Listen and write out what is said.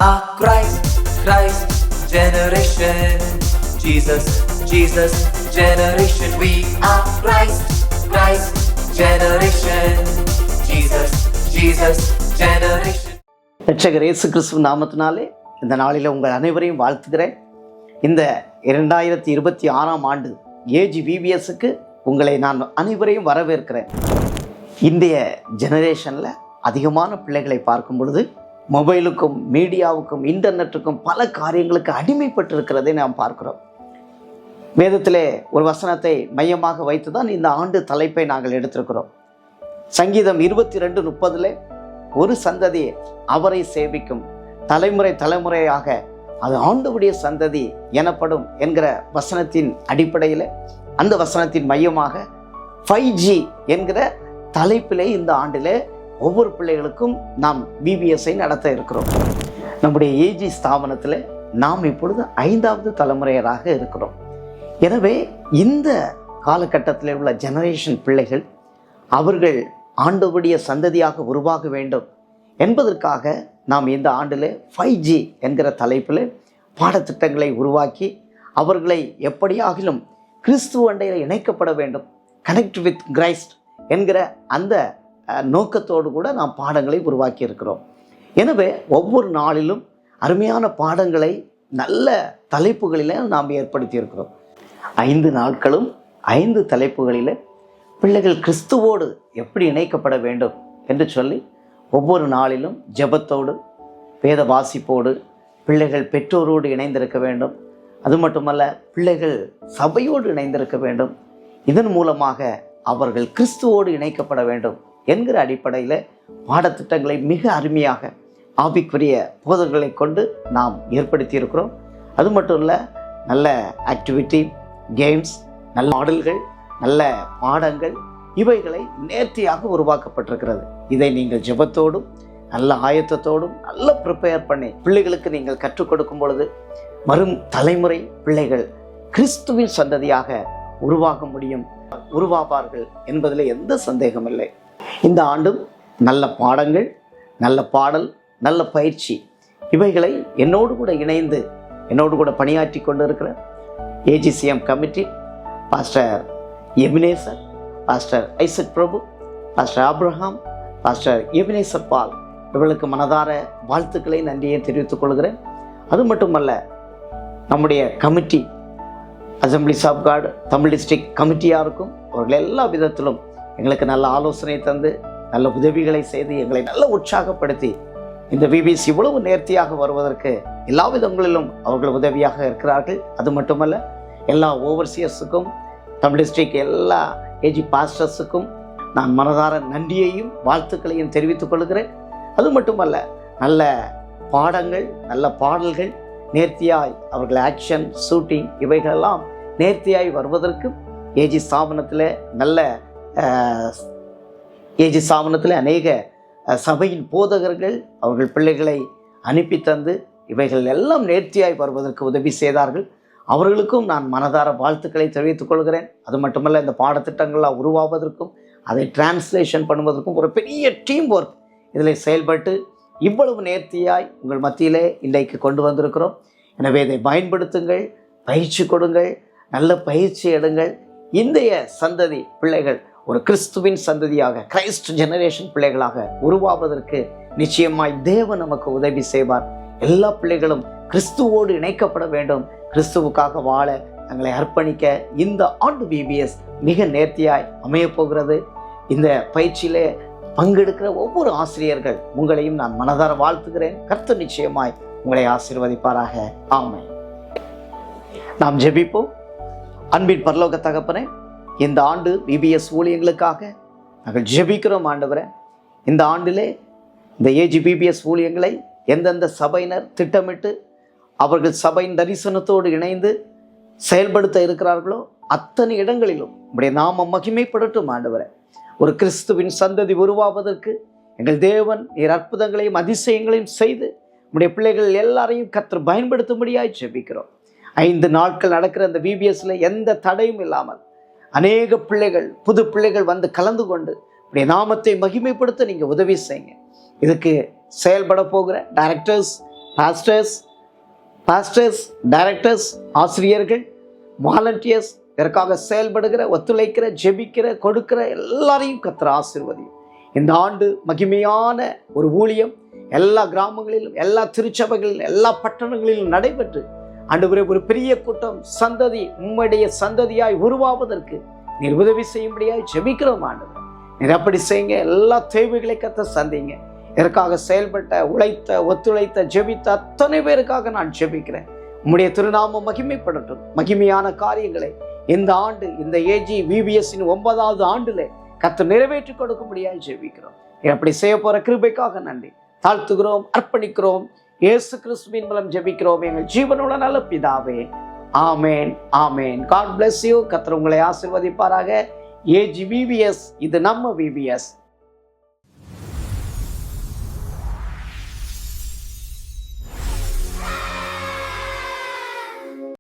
are Christ generation. Jesus generation. We are Christ generation. Jesus generation. ரட்சகர் இயேசு கிறிஸ்துவின் நாமத்தினாலே இந்த நாளில் உங்கள் அனைவரையும் வாழ்த்துகிறேன். இந்த 2026ஆம் ஆண்டு AGVBSக்கு உங்களை நான் அனைவரையும் வரவேற்கிறேன். இந்திய ஜெனரேஷனில் அதிகமான பிள்ளைகளை பார்க்கும் பொழுது மொபைலுக்கும் மீடியாவுக்கும் இன்டர்நெட்டுக்கும் பல காரியங்களுக்கு அடிமைப்பட்டிருக்கிறதை நாம் பார்க்கிறோம். வேதத்திலே ஒரு வசனத்தை மையமாக வைத்து தான் இந்த ஆண்டு தலைப்பை நாங்கள் எடுத்திருக்கிறோம். சங்கீதம் 22:30 ஒரு சந்ததி அவரை சேவிக்கும், தலைமுறையாக அது ஆண்டவருடைய சந்ததி எனப்படும் என்கிற வசனத்தின் அடிப்படையில் அந்த வசனத்தின் மையமாக 5G என்கிற தலைப்பிலே இந்த ஆண்டிலே ஒவ்வொரு பிள்ளைகளுக்கும் நாம் VBSஐ நடத்த இருக்கிறோம். நம்முடைய AG ஸ்தாபனத்தில் நாம் இப்பொழுது 5வது தலைமுறையராக இருக்கிறோம். எனவே இந்த காலகட்டத்தில் உள்ள ஜெனரேஷன் பிள்ளைகள் அவர்கள் ஆண்டவருடைய சந்ததியாக உருவாக வேண்டும் என்பதற்காக நாம் இந்த ஆண்டில் 5G என்கிற தலைப்பில் பாடத்திட்டங்களை உருவாக்கி அவர்களை எப்படியாகிலும் கிறிஸ்துவ அண்டையில் இணைக்கப்பட வேண்டும், கனெக்ட் வித் கிரைஸ்ட் என்கிற அந்த நோக்கத்தோடு கூட நாம் பாடங்களை உருவாக்கி இருக்கிறோம். எனவே ஒவ்வொரு நாளிலும் அருமையான பாடங்களை நல்ல தலைப்புகளில் நாம் ஏற்படுத்தி இருக்கிறோம். 5 நாட்களும் 5 தலைப்புகளில் பிள்ளைகள் கிறிஸ்துவோடு எப்படி இணைக்கப்பட வேண்டும் என்று சொல்லி ஒவ்வொரு நாளிலும் ஜெபத்தோடு வேத வாசிப்போடு பிள்ளைகள் பெற்றோரோடு இணைந்திருக்க வேண்டும். அது மட்டுமல்ல, பிள்ளைகள் சபையோடு இணைந்திருக்க வேண்டும். இதன் மூலமாக அவர்கள் கிறிஸ்துவோடு இணைக்கப்பட வேண்டும் என்கிற அடிப்படையில் பாடத்திட்டங்களை மிக அருமையாக ஆவிக்குரிய போதல்களை கொண்டு நாம் ஏற்படுத்தி இருக்கிறோம். அது மட்டும் இல்லை, நல்ல ஆக்டிவிட்டி, கேம்ஸ், நல்ல மாடல்கள், நல்ல பாடங்கள் இவைகளை நேர்த்தியாக உருவாக்கப்பட்டிருக்கிறது. இதை நீங்கள் ஜெபத்தோடும் நல்ல ஆயத்தத்தோடும் நல்ல ப்ரிப்பேர் பண்ணி பிள்ளைகளுக்கு நீங்கள் கற்றுக் கொடுக்கும் பொழுது வரும் தலைமுறை பிள்ளைகள் கிறிஸ்துவின் சந்ததியாக உருவாக முடியும், உருவாவார்கள் என்பதில் எந்த சந்தேகம் இல்லை. இந்த ஆண்டும் நல்ல பாடங்கள், நல்ல பாடல், நல்ல பயிற்சி இவைகளை என்னோடு கூட இணைந்து என்னோடு கூட பணியாற்றி கொண்டு இருக்கிற AGCM committee, pastor Ebenezer, pastor Isaac Prabhu, pastor Abraham, pastor Ebenezer Paul இவர்களுக்கு மனதார வாழ்த்துக்களை நன்றியை தெரிவித்துக் கொள்கிறேன். அது மட்டுமல்ல, நம்முடைய committee assemblies of God Tamil district கமிட்டியாருக்கும் அவர்கள் எல்லா விதத்திலும் எங்களுக்கு நல்ல ஆலோசனை தந்து நல்ல உதவிகளை செய்து எங்களை நல்ல உற்சாகப்படுத்தி இந்த VBS இவ்வளவு நேர்த்தியாக வருவதற்கு எல்லா விதங்களிலும் அவர்கள் உதவியாக இருக்கிறார்கள். அது மட்டுமல்ல, எல்லா ஓவர்சியர்ஸுக்கும் தமிழ் டிஸ்ட்ரிக்ட் எல்லா AG பாஸ்டர்ஸுக்கும் நான் மனதார நன்றியையும் வாழ்த்துக்களையும் தெரிவித்துக் கொள்கிறேன். அது மட்டுமல்ல, நல்ல பாடங்கள், நல்ல பாடல்கள் நேர்த்தியாய் அவர்கள் ஆக்ஷன், ஷூட்டிங் இவைகளெல்லாம் நேர்த்தியாய் வருவதற்கு AG ஸ்தாபனத்தில் நல்ல AG ஸ்தாபனத்தில் அநேக சபையின் போதகர்கள் அவர்கள் பிள்ளைகளை அனுப்பி தந்து இவைகள் எல்லாம் நேர்த்தியாய் வருவதற்கு உதவி செய்தார்கள். அவர்களுக்கும் நான் மனதார வாழ்த்துக்களை தெரிவித்துக் கொள்கிறேன். அது மட்டுமல்ல, இந்த பாடத்திட்டங்களாக உருவாவதற்கும் அதை டிரான்ஸ்லேஷன் பண்ணுவதற்கும் ஒரு பெரிய டீம் ஒர்க் இதில் செயல்பட்டு இவ்வளவு நேர்த்தியாய் உங்கள் மத்தியிலே இன்றைக்கு கொண்டு வந்திருக்கிறோம். எனவே இதை பயன்படுத்துங்கள், பயிற்சி கொடுங்கள், நல்ல பயிற்சி எடுங்கள். இன்றைய சந்ததி பிள்ளைகள் ஒரு கிறிஸ்துவின் சந்ததியாக, கிரைஸ்ட் ஜெனரேஷன் பிள்ளைகளாக உருவாவதற்கு நிச்சயமாய் தேவன் நமக்கு உதவி செய்வார். எல்லா பிள்ளைகளும் கிறிஸ்துவோடு இணைக்கப்பட வேண்டும், கிறிஸ்துவுக்காக வாழ தங்களை அர்ப்பணிக்க இந்த ஆண்டு VBS மிக நேர்த்தியாய் அமையப்போகிறது. இந்த பயிற்சியிலே பங்கெடுக்கிற ஒவ்வொரு ஆசிரியர்கள் உங்களையும் நான் மனதார வாழ்த்துகிறேன். கர்த்தர் நிச்சயமாய் உங்களை ஆசீர்வதிப்பாராக. ஆமென். நாம் ஜெபிப்போம். அன்பின் பரலோக தகப்பனே, இந்த ஆண்டு VBS ஊழியங்களுக்காக நாங்கள் ஜெபிக்கிறோம். ஆண்டவரே, இந்த ஆண்டிலே இந்த AGVBS ஊழியங்களை எந்தெந்த சபையினர் திட்டமிட்டு அவர்கள் சபையின் தரிசனத்தோடு இணைந்து செயல்படுத்த இருக்கிறார்களோ அத்தனை இடங்களிலும் உம்முடைய நாமம் மகிமைப்படட்டும். ஆண்டவரே, ஒரு கிறிஸ்துவின் சந்ததி உருவாவதற்கு எங்கள் தேவன் நீர் அற்புதங்களையும் அதிசயங்களையும் செய்து உம்முடைய பிள்ளைகள் எல்லாரையும் கர்த்தர் பயன்படுத்தும்படியாய் ஜெபிக்கிறோம். 5 நாட்கள் நடக்கிற அந்த VBSல எந்த தடையும் இல்லாமல் அநேக பிள்ளைகள், புது பிள்ளைகள் வந்து கலந்து கொண்டு உடைய நாமத்தை மகிமைப்படுத்த நீங்கள் உதவி செய்யுங்க. இதுக்கு செயல்பட போகிற டைரக்டர்ஸ் பாஸ்டர்ஸ், டைரக்டர்ஸ், ஆசிரியர்கள், வாலண்டியர்ஸ், இதற்காக செயல்படுகிற, ஒத்துழைக்கிற, ஜெபிக்கிற, கொடுக்கிற எல்லாரையும் கர்த்தர் ஆசீர்வதியும். இந்த ஆண்டு மகிமையான ஒரு ஊழியம் எல்லா கிராமங்களிலும், எல்லா திருச்சபைகளிலும், எல்லா பட்டணங்களிலும் நடைபெற்று ஆண்டவரே ஒரு பெரிய கூட்டம் சந்ததி உம்முடைய சந்ததியாய் உருவாவதற்கு நீர் உதவி செய்யும்படியாய் ஜெபிக்கிறோம் ஆண்டவர். நீர் அப்படி செய்யுங்க. எல்லா தேவைகளை கர்த்தர் சந்திங்க. இதற்காக செயல்பட்ட, உழைத்த, ஒத்துழைத்த, ஜெபித்த அத்தனை பேருக்காக நான் ஜெபிக்கிறேன். உம்முடைய திருநாமம் மகிமைப்படட்டும். மகிமையான காரியங்களை இந்த ஆண்டு, இந்த AGVBS-இன் 9வது ஆண்டில் கர்த்தர் நிறைவேற்றி கொடுக்கும்படியாய் ஜெபிக்கிறோம். அப்படி செய்ய போற கிருபைக்காக நன்றி. தாழ்த்துகிறோம், அர்ப்பணிக்கிறோம். இயேசு கிறிஸ்துவின் மூலம் ஜெபிக்கிறோம் எங்கள் ஜீவனுள்ள நல்ல பிதாவே. ஆமேன், ஆமேன். God bless you. கர்த்தர் உங்களை ஆசீர்வதிப்பாராக. AGVBS, இது நம்ம VBS.